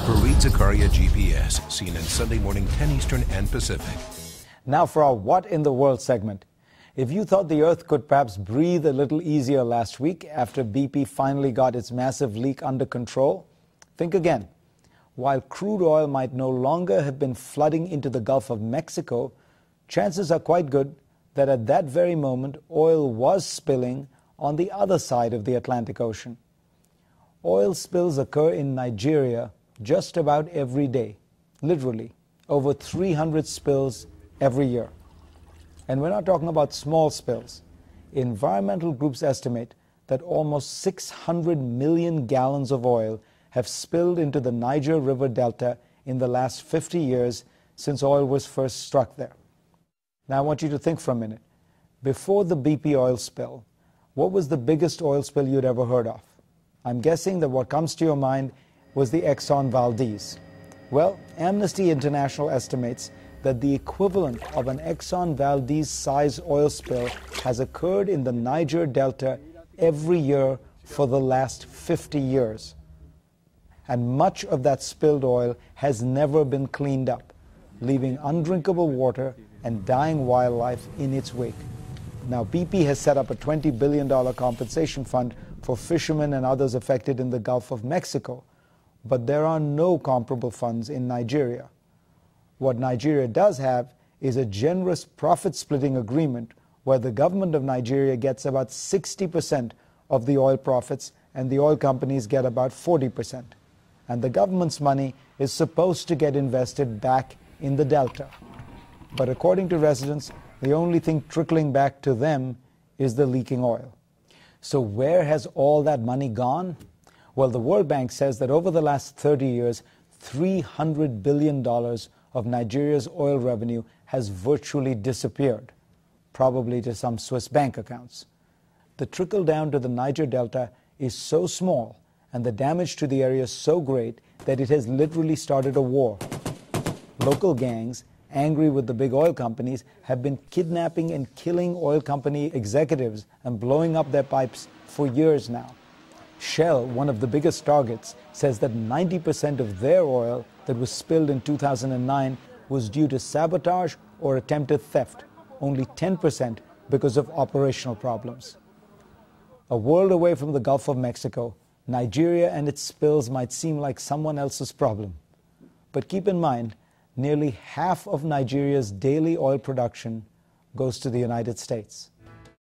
Fareed Zakaria, GPS, CNN Sunday morning 10 Eastern and Pacific. Now for our What in the World segment. If you thought the Earth could perhaps breathe a little easier last week after BP finally got its massive leak under control, think again. While crude oil might no longer have been flooding into the Gulf of Mexico, chances are quite good that at that very moment oil was spilling on the other side of the Atlantic Ocean. Oil spills occur in Nigeria just about every day, literally, over 300 spills every year. And we're not talking about small spills. Environmental groups estimate that almost 600 million gallons of oil have spilled into the Niger River Delta in the last 50 years since oil was first struck there. Now I want you to think for a minute. Before the BP oil spill, what was the biggest oil spill you'd ever heard of? I'm guessing that what comes to your mind was the Exxon Valdez. Well, Amnesty International estimates that the equivalent of an Exxon Valdez-size oil spill has occurred in the Niger Delta every year for the last 50 years. And much of that spilled oil has never been cleaned up, leaving undrinkable water and dying wildlife in its wake. Now, BP has set up a $20 billion compensation fund for fishermen and others affected in the Gulf of Mexico, but there are no comparable funds in Nigeria. What Nigeria does have is a generous profit-splitting agreement where the government of Nigeria gets about 60% of the oil profits and the oil companies get about 40%. And the government's money is supposed to get invested back in the Delta. But according to residents, the only thing trickling back to them is the leaking oil. So where has all that money gone? Well, the World Bank says that over the last 30 years, $300 billion of Nigeria's oil revenue has virtually disappeared, probably to some Swiss bank accounts. The trickle down to the Niger Delta is so small and the damage to the area so great that it has literally started a war. Local gangs, angry with the big oil companies, have been kidnapping and killing oil company executives and blowing up their pipes for years now. Shell, one of the biggest targets, says that 90% of their oil that was spilled in 2009 was due to sabotage or attempted theft, only 10% because of operational problems. A world away from the Gulf of Mexico, Nigeria and its spills might seem like someone else's problem. But keep in mind, nearly half of Nigeria's daily oil production goes to the United States.